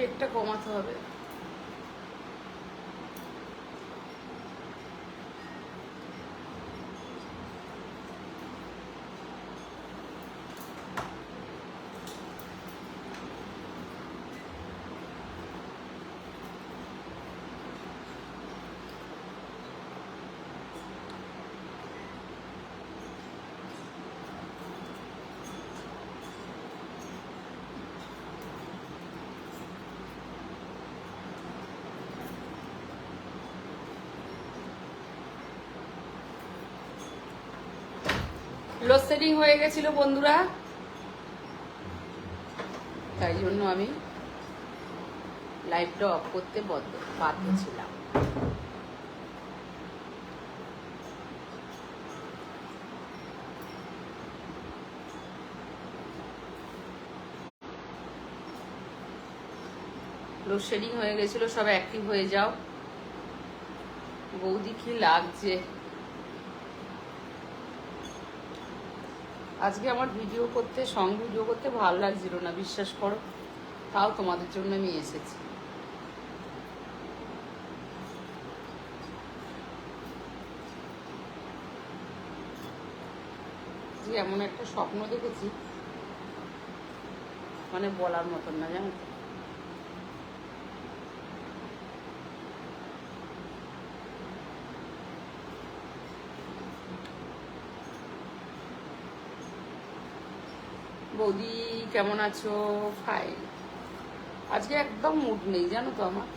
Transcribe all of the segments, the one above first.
পেটটা কমাতে হবে। লোডশেডিং হয়ে গেছিল বন্ধুরা, তাই জন্য আমি লাইভটা অফ করতে বাধ্য ছিলাম। লোডশেডিং হয়ে গেছিল, সব অ্যাক্টিভ হয়ে যাও। বৌদি কি লাগছে আজকে আমার ভিডিও করতে, সং ভিডিও করতে ভালো লাগছিল না, বিশ্বাস করো, তাও তোমাদের জন্য আমি এসেছি। যে এমন একটা স্বপ্ন দেখেছি, মানে বলার মতন না, জানো তো। বৌদি কেমন আছো? ফাইন। আজকে একদম মুড নেই, জানো তো আমার।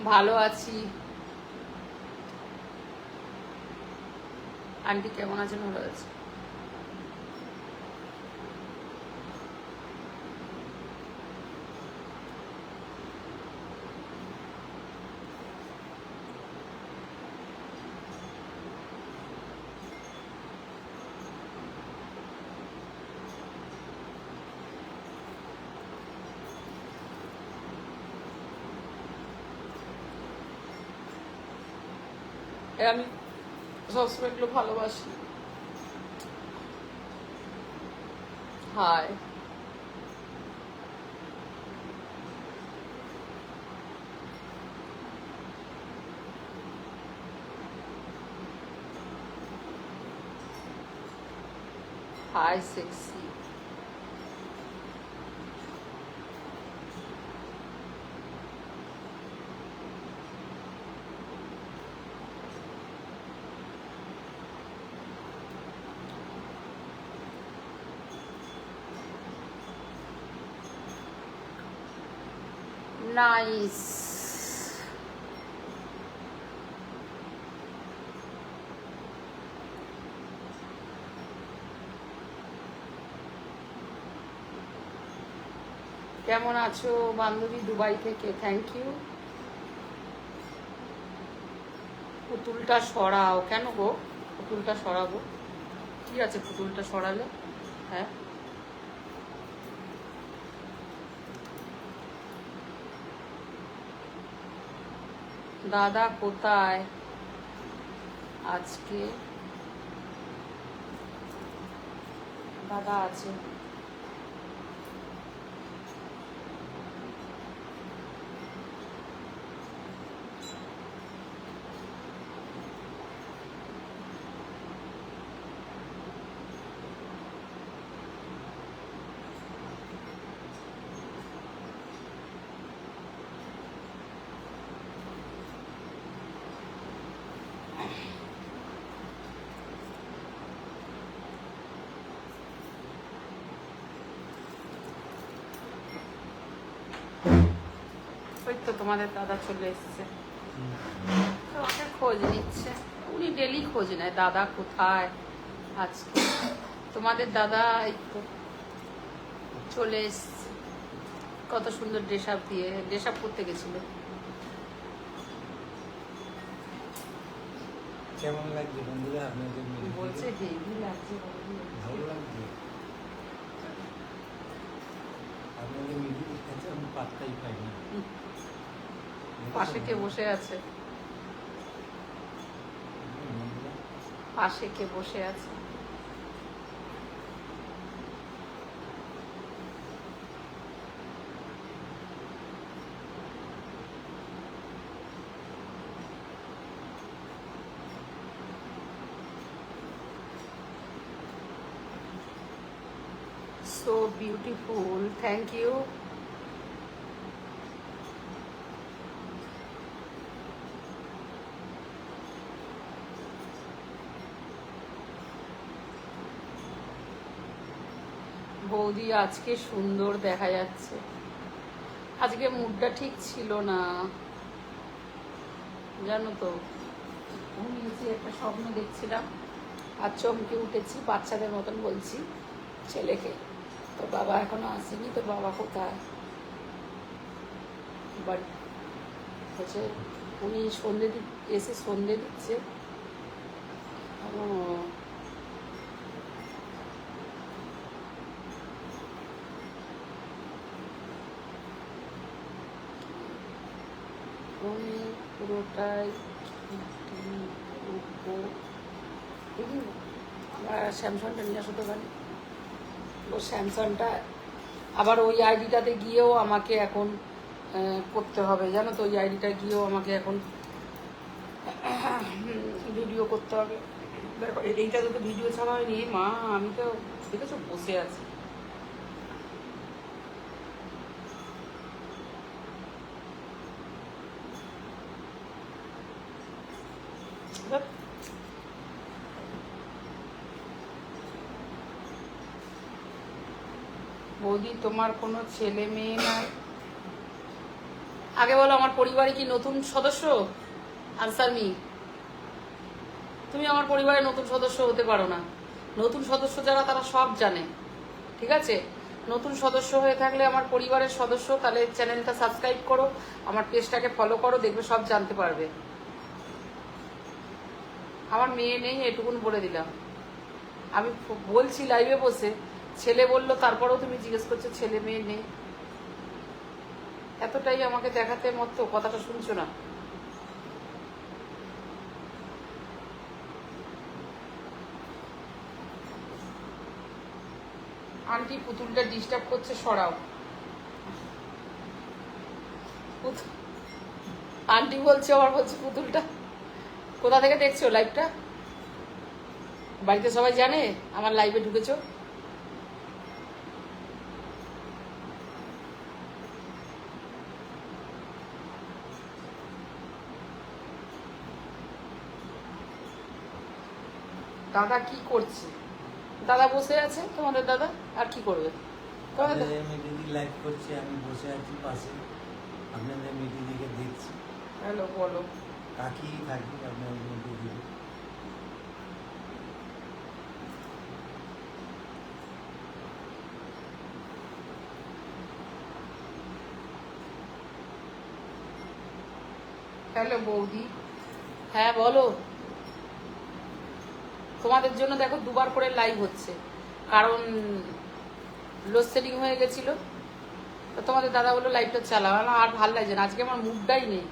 ভালো আছি। আন্টি কেমন আছেন? ভালো আছে। আমি সবসময় এগুলো ভালোবাসি। হাই। Hi sexy. নাইস। কেমন আছো বান্ধবী দুবাই থেকে? Thank you. পুতুলটা সরাও। কেন গো পুতুলটা সরাবো? কি আছে পুতুলটা সরালে? হ্যাঁ, দাদা কোথায় আজকে? দাদা আছে। ওই তো তোমাদের দাদা চলে এসছে, তোমাকে খোঁজ নিচ্ছে। উনি ডেলি খোঁজ নেয়, দাদা কোথায় আজকে। তোমাদের দাদা এই তো চলে এসছে, কত সুন্দর ড্রেস আপ দিয়ে, ড্রেস আপ করতে গেছিল। কেমন লাগছে বন্ধুরা আপনাদের? বলছে হেভি লাগছে। ভালো লাগছে। পাত্তাই পাই না। পাশে কে বসে আছে? পাশে কে বসে আছে? So beautiful, thank you. বৌদি আজকে সুন্দর দেখা যাচ্ছে। আজকে মুডটা ঠিক ছিল না, জানো তো। ঘুমিয়েছি, একটা স্বপ্ন দেখছিলাম আর চমকে উঠেছি, বাচ্চাদের মতন বলছি ছেলেকে, তোর বাবা এখনো আসেনি, তোর বাবা কোথায়? বাড়ি হচ্ছে, উনি সন্ধে এসে সন্ধে দিচ্ছে। উনি পুরোটাই স্যামসাংটা নিয়ে আসো তো পারি। ও স্যামসাংটা আবার ওই আইডিটাতে গিয়েও আমাকে এখন করতে হবে, জানো তো। ওই আইডিটা গিয়েও আমাকে এখন ভিডিও করতে হবে। দেখো এইটাতে তো ভিডিও ছাড়া হয়নি। মা আমি তো দেখেছো বসে আছি। বৌদি তোমার কোনো ছেলে মেয়ে নাই? আগে বলো, আমার পরিবারে কি নতুন সদস্য? Answer me. তুমি আমার পরিবারে নতুন সদস্য হতে পারো না। নতুন সদস্য যারা তারা সব জানে, ঠিক আছে? নতুন সদস্য হয়ে থাকলে আমার পরিবারের সদস্য, তাহলে চ্যানেলটা সাবস্ক্রাইব করো, আমার পেজটাকে ফলো করো, দেখবে সব জানতে পারবে। আমার মেয়ে নেই, এটুকুন বলে দিলাম। আমি বলছি লাইভে বসে, ছেলে বললো, তারপরেও তুমি জিজ্ঞেস করছো ছেলে মেয়ে নেই। এতটাই আমাকে দেখাতে মতো, কথাটা শুনছো না? আন্টি পুতুলটা ডিস্টার্ব করছে, সরাও। আন্টি বলছে, আবার বলছে পুতুলটা। কোথা থেকে দেখছো লাইভটা? বাড়িতে সবাই জানে আমার লাইভে ঢুকেছো? দাদা কি করছে? দাদা বসে আছে, তোমাদের দাদা আর কি করবে? লাইভ করছে, আমি বসে আছি পাশে, আপনাদের মিটিদিকে দেখছি। হ্যালো, বলো। তাকিয়ে থাকি আপনাদের মিটিদিকে। হ্যালো বৌদি। হ্যাঁ বলো। তোমাদের জন্য দেখো দুবার করে লাইভ হচ্ছে, কারণ লোডশেডিং হয়ে গেছিল। তো তোমাদের দাদা বললো লাইভটা চালাও, আর ভাল লাগছে না, আজকে আমার মুডটাই নেই।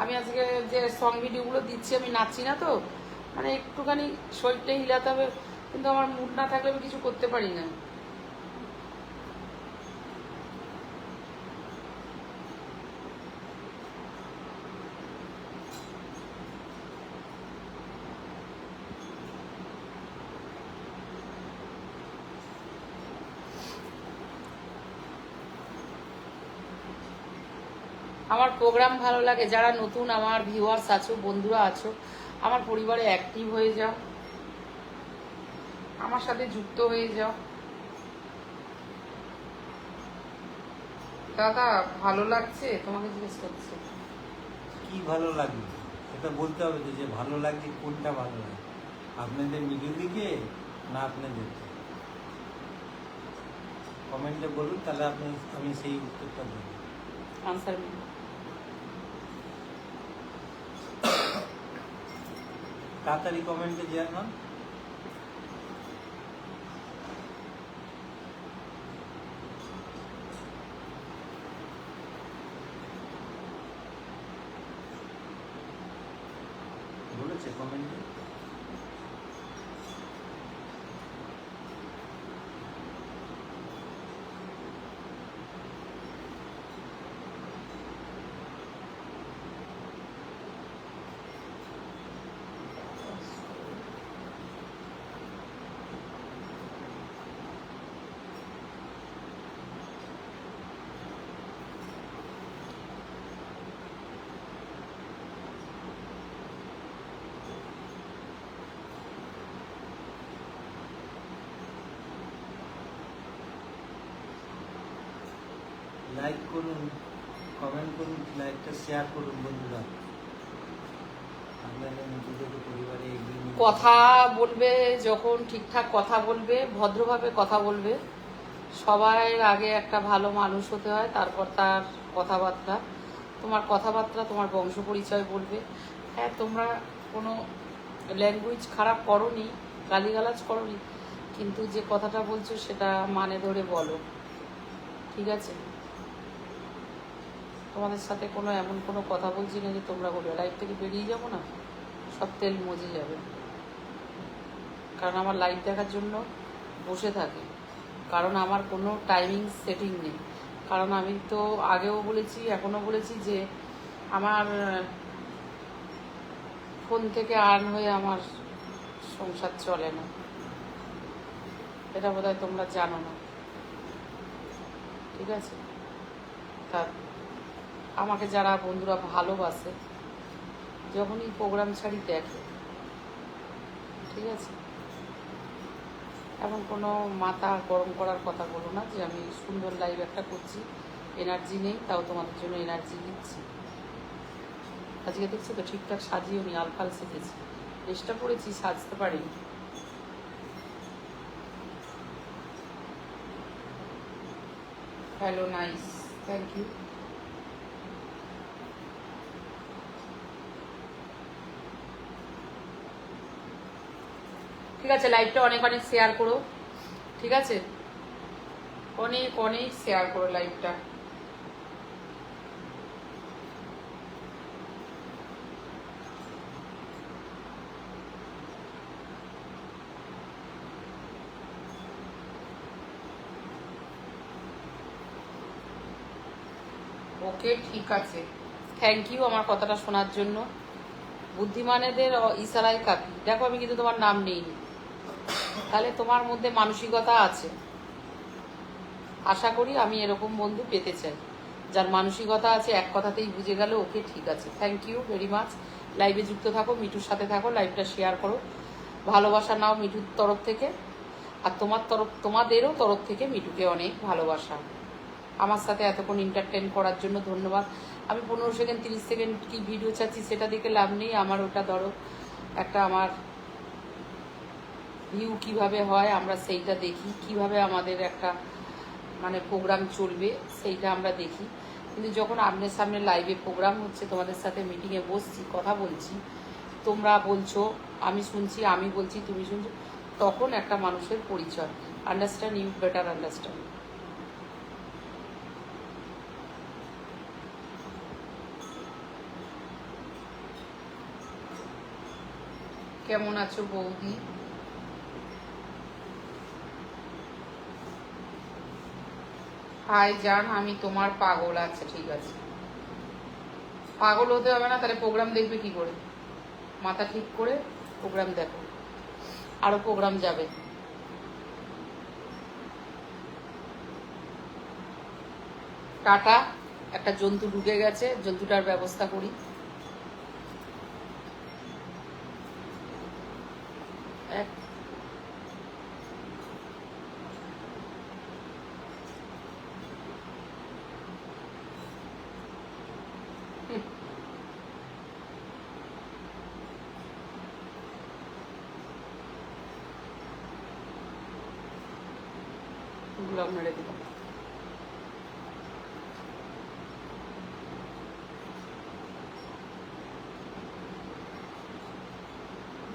আমি আজকে যে সং ভিডিওগুলো দিচ্ছি, আমি নাচছি না তো, মানে একটুখানি শরীরটাই হিলাতে হবে, কিন্তু আমার মুড না থাকলে আমি কিছু করতে পারি না। আমার প্রোগ্রাম ভালো লাগে, যারা নতুন আমার ভিউয়ার্স আছো, বন্ধুরা আছো, আমার পরিবারে অ্যাক্টিভ হয়ে যাও, আমার সাথে যুক্ত হয়ে যাও। দাদা ভালো লাগছে? তোমাকে জিজ্ঞেস করছে কি ভালো লাগবে, এটা বলতে হবে তো, যে ভালো লাগছে কোনটা ভালো লাগে, আপনাদের মিডিল দিকে না আপনাদের? কমেন্টে বলুন, তাহলে আমি সেই উত্তরটা দেবো। আনসার। তাড়াতাড়ি কমেন্টে জানান। লাইক করুন, কমেন্ট করুন, লাইকটা শেয়ার করুন বন্ধুরা। আপনাদের নিজেদের পরিবারে এগিয়ে নিয়ে কথা বলবে যখন ঠিকঠাক কথা বলবে, ভদ্রভাবে কথা বলবে। সবার আগে একটা ভালো মানুষ হতে হয়, তারপর তার কথাবার্তা। তোমার কথাবার্তা তোমার বংশ পরিচয় বলবে। হ্যাঁ, তোমরা কোনো ল্যাঙ্গুয়েজ খারাপ করোনি, গালিগালাজ করোনি, কিন্তু যে কথাটা বলছো সেটা মানে ধরে বলো, ঠিক আছে? তোমাদের সাথে কোনো এমন কোনো কথা বলছি না যে তোমরা বলবে। লাইফ থেকে বেরিয়ে যাবো না, সব তেল মজে যাবে। কারণ আমার লাইভ দেখার জন্য বসে থাকে, কারণ আমার কোনো টাইমিং সেটিং নেই। কারণ আমি তো আগেও বলেছি, এখনও বলেছি যে আমার ফোন থেকে আর্ন হয়ে আমার সংসার চলে না। এটা বোধহয় তোমরা জানো না, ঠিক আছে? তা আমাকে যারা বন্ধুরা ভালোবাসে, যখনই প্রোগ্রাম ছাড়ি দেখে, ঠিক আছে? এমন কোনো মাথা গরম করার কথা বলো না যে আমি সুন্দর লাইভ একটা করছি, এনার্জি নেই, তাও তোমাদের জন্য এনার্জি দিচ্ছি। আজকে দেখছি তো ঠিকঠাক সাজিয়েও নি, আলফাল সেজেছি, চেষ্টা করেছি, সাজতে পারিনি। Hello, nice, thank you. ঠিক আছে, লাইভটা অনেক অনেক শেয়ার করো, ঠিক আছে? অনেক অনেক শেয়ার করো লাইভটা। ওকে, ঠিক আছে, থ্যাংক ইউ আমার কথাটা শোনার জন্য। বুদ্ধিমানেদের ইশারায় কাপি। দেখো, আমি কিন্তু তোমার নাম নেইনি, তাহলে তোমার মধ্যে মানসিকতা আছে। আশা করি আমি এরকম বন্ধু পেতে চাই, যার মানসিকতা আছে, এক কথাতেই বুঝে গেল। ওকে, ঠিক আছে, থ্যাংক ইউ ভেরি মাচ। লাইভে যুক্ত থাকো, মিঠুর সাথে থাকো, লাইভটা শেয়ার করো, ভালোবাসা নাও মিঠুর তরফ থেকে। আর তোমাদেরও তরফ থেকে মিঠুকে অনেক ভালোবাসা। আমার সাথে এতক্ষণ এন্টারটেন করার জন্য ধন্যবাদ। আমি 15 সেকেন্ড 30 সেকেন্ড কি ভিডিও চাচ্ছি, সেটা দেখে লাভ নেই। আমার ওটা ধরো একটা আমার ভিউ কিভাবে হয়, আমরা সেইটা দেখি, কিভাবে আমাদের একটা মানে প্রোগ্রাম চলবে সেইটা আমরা দেখি। কিন্তু যখন আমনের সামনে লাইভে প্রোগ্রাম হচ্ছে, তোমাদের সাথে মিটিংয়ে বসছি, কথা বলছি, তোমরা বলছো, আমি শুনছি, আমি বলছি, তুমি শুনছো, তখন একটা মানুষের পরিচয়। Understand, you better understand. কেমন আছো বৌদি? হাই জান, আমি তোমার পাগল। আছে, ঠিক আছে, পাগল হতে হবে না, তাহলে প্রোগ্রাম দেখবে কি করে? মাথা ঠিক করে প্রোগ্রাম দেখো, আরো প্রোগ্রাম যাবে। টাটা। একটা জন্তু ঢুকে গেছে, জন্তুটার ব্যবস্থা করি। এক ব্লগ মেরে দিলাম।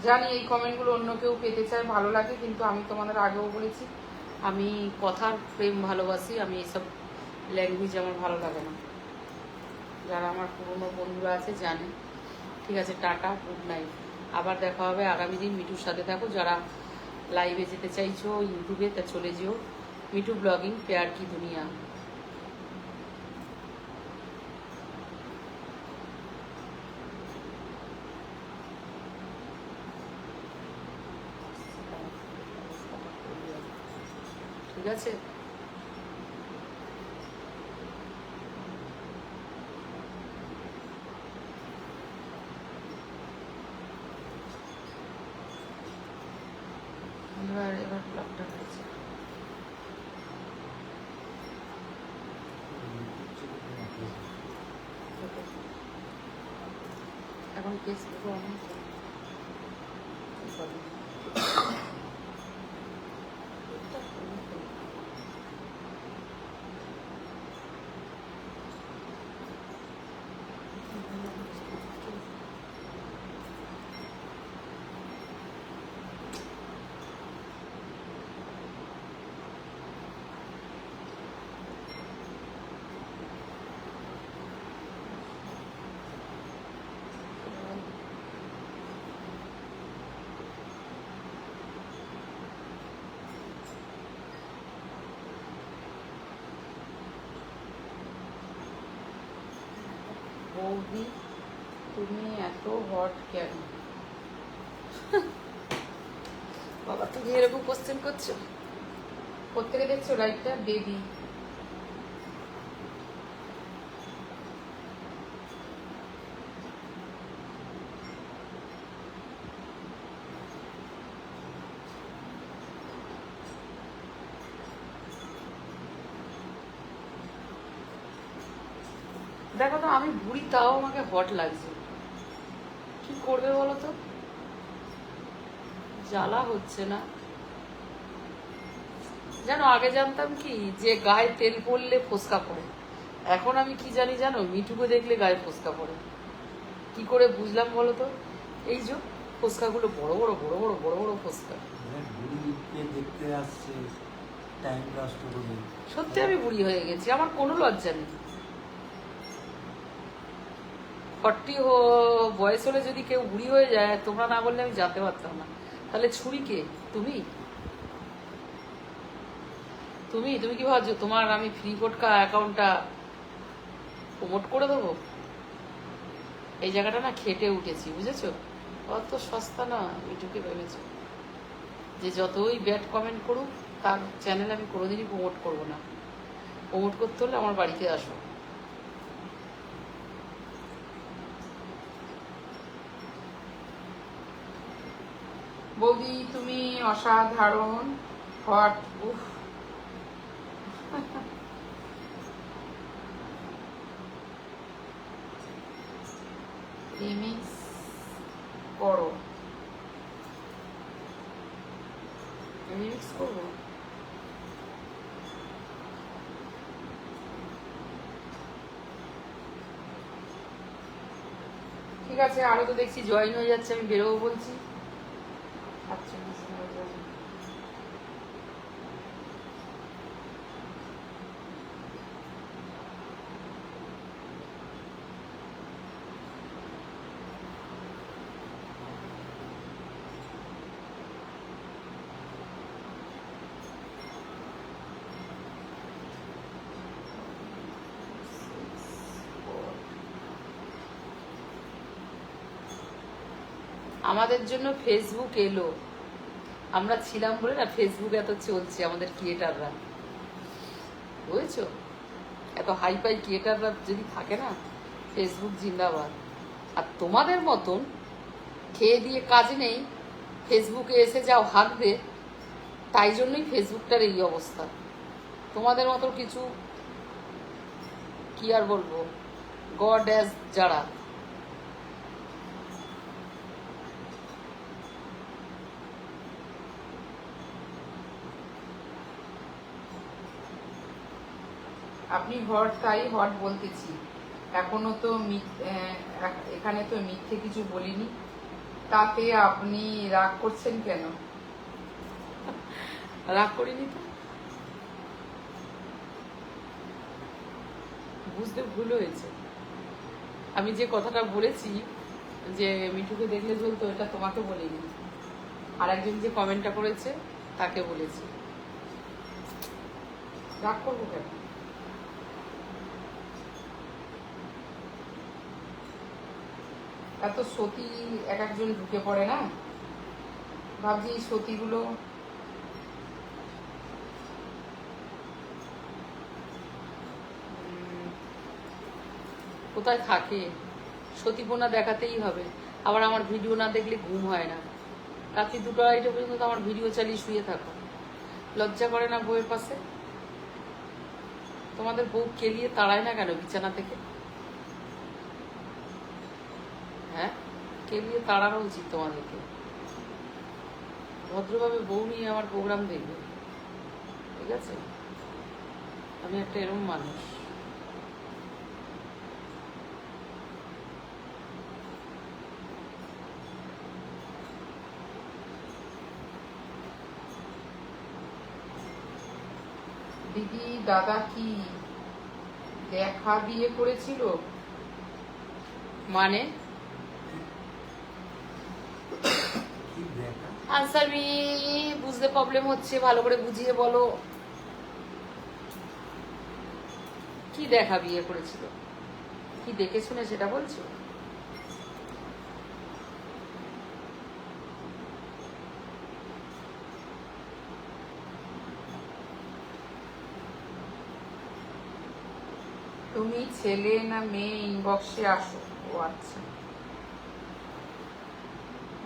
জানি এই কমেন্টগুলো অন্য কেউ পেতে চায়, ভালো লাগে, কিন্তু আমি তোমাদের আগেও বলেছি আমি কথার প্রেম ভালোবাসি, আমি এইসব ল্যাঙ্গুয়েজ আমার ভালো লাগে না। যারা আমার পুরনো বন্ধুরা আছে জানে। ঠিক আছে, টাটা, গুড নাইট। আবার দেখা হবে আগামী দিন। মিঠুর সাথে থাকো, যারা লাইভে যেতে চাইছো ইউটিউবে, তা চলে যেও। মিঠু ব্লগিং, প্যার কি দুনিয়া। ঠিক আছে, এবার ব্লগটা হয়েছে। এখন ফেসবুকে অনেক বৌদি তুমি এত হট কেন? বাবা তুমি এরকম কোশ্চেন করছো? কোথেকে দেখছো লাইটটা? বেবি দেখো তো, আমি বুড়ি তাও আমাকে হট লাগছে। কি করবে বলো তো? জ্বালা হচ্ছে না? জানো আগে জানতাম কি যে গায়ে তেল পড়লে ফোসকা পড়ে, এখন আমি কি জানি জানো, মিঠুকে দেখলে গায়ে ফোসকা পড়ে। কি করে বুঝলাম বলো তো? এই যে ফোসকাগুলো বড় বড় বড় বড় বড় বড় ফোসকা। বুড়িকে দেখতে আসছে টাইম নষ্ট করে। সত্যি আমি বুড়ি হয়ে গেছি, আমার কোনো লজ্জা নেই। 40 বয়স হলে যদি কেউ বুড়ি হয়ে যায়, তোমরা না বললে আমি জানতে পারতাম না। তাহলে ছুরি কে? তুমি তুমি তুমি কি ভাবছো তোমার আমি ফ্রি ফোটকা অ্যাকাউন্টটা প্রমোট করে দেবো? এই জায়গাটা না খেটে উঠেছি, বুঝেছো? অত সস্তা না মিঠুকে ভেবেছো যে যতই ব্যাড কমেন্ট করুক তার চ্যানেল আমি কোনোদিনই প্রমোট করবো না। প্রমোট করতে হলে আমার বাড়িতে আসো। বৌদি তুমি অসাধারণ হট। উফ রিমিক্স করো। রিমিক্স করবো? ঠিক আছে, আরো তো দেখছি জয়েন হয়ে যাচ্ছে, আমি বেরোবো বলছি। আচ্ছা আমাদের জন্য ফেসবুক এলো, আমরা ছিলাম বলে না ফেসবুক এত চলছে আমাদের ক্রিয়েটাররা, বুঝেছো? এত হাই ফাই ক্রিয়েটাররা যদি থাকে না, ফেসবুক জিন্দাবাদ। আর তোমাদের মতন খেয়ে দিয়ে কাজ নেই, ফেসবুকে এসে যাও হাঁকবে, তাই জন্যই ফেসবুকটার এই অবস্থা। তোমাদের মতো কিছু কি আর বলবো, গড অ্যাজ যারা। আপনি হট তাই হট বলতেছি, এখনো তো এখানে তো মিথ্যে কিছু বলিনি, তাতে আপনি রাগ করছেন কেন? রাগ করিনি তো, বুঝতে ভুল হয়েছে। আমি যে কথাটা বলেছি যে মিঠুকে দেখলে জ্বলতো, এটা তোমাকে বলিনি, আর একজন যে কমেন্টটা করেছে তাকে বলেছি। রাগ করবো কেন? এত সতী এক একজন ঢুকে পড়ে না, ভাবছি এই সতীগুলো কোথায় থাকে। সতীপনা দেখাতেই হবে, আবার আমার ভিডিও না দেখলে ঘুম হয় না, রাত্রি 2টা-2:30 পর্যন্ত তো আমার ভিডিও চালিয়ে শুয়ে থাকো। লজ্জা করে না বউয়ের পাশে? তোমাদের বউ কেলিয়ে তাড়ায় না কেন বিছানা থেকে? হ্যাঁ কেবিয়ে তাড়ানো উচিত তোমাদেরকে। ভদ্রভাবে বউ নিয়ে আমার প্রোগ্রাম দেখবে, ঠিক আছে? আমি একটা এরম মানুষ। দিদি দাদা কি দেখা বিয়ে করেছিল? মানে কি দেখা? আনসার মি, বুঝতে প্রবলেম হচ্ছে, ভালো করে বুঝিয়ে বলো। কি দেখা বিয়ে করেছিল? কি দেখে শুনে সেটা বলছো? তুমি ছেলে না মেয়ে ইনবক্সে আসো। ও আচ্ছা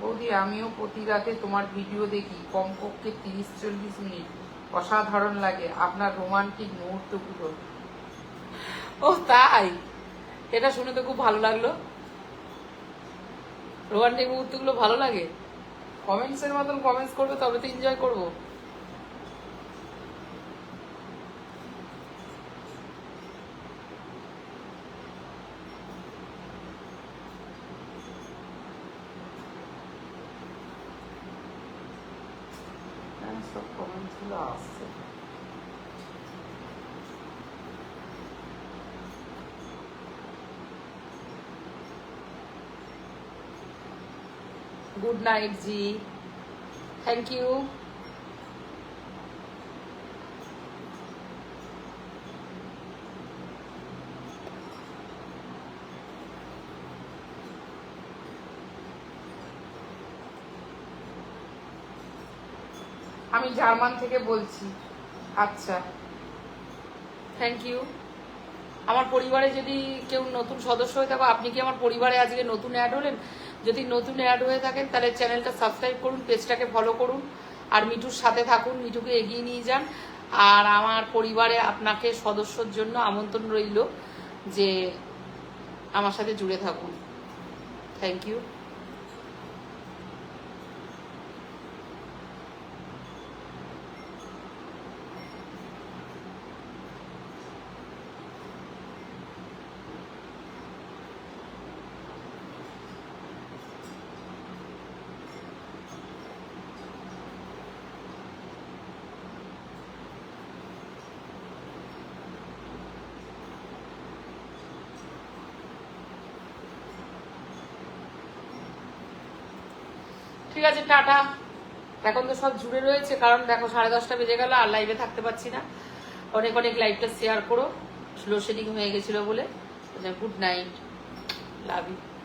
বৌদি, আমিও প্রতি রাতে তোমার ভিডিও দেখি, কমপক্ষে 30-40 মিনিট। অসাধারণ লাগে আপনার রোমান্টিক মুহূর্তগুলো। ও তাই? এটা শুনে তো খুব ভালো লাগলো। রোমান্টিক মুহূর্তগুলো ভালো লাগে? কমেন্টসের মতন কমেন্টস করবে, তবে তো এনজয় করবো। সব কমেন্টস গুলো আসছে। Good night ji, thank you. আমি জার্মান থেকে বলছি। আচ্ছা, থ্যাংক ইউ। আমার পরিবারে যদি কেউ নতুন সদস্য হয়ে থাকো, আপনি কি আমার পরিবারে আজকে নতুন অ্যাড হলেন? যদি নতুন অ্যাড হয়ে থাকেন তাহলে চ্যানেলটা সাবস্ক্রাইব করুন, পেজটাকে ফলো করুন, আর মিঠুর সাথে থাকুন, মিঠুকে এগিয়ে নিয়ে যান। আর আমার পরিবারে আপনাকে সদস্যর জন্য আমন্ত্রণ রইল যে আমার সাথে জুড়ে থাকুন। Thank you. ঠিক আছে, টাটা। এখন তো সব জুড়ে রয়েছে, কারণ দেখো 10:30 বেজে গেল, আর লাইভে থাকতে পারছি না। অনেক অনেক লাইভটা শেয়ার করো, লোডশেডিং হয়ে গেছিল বলে। Good night, love you.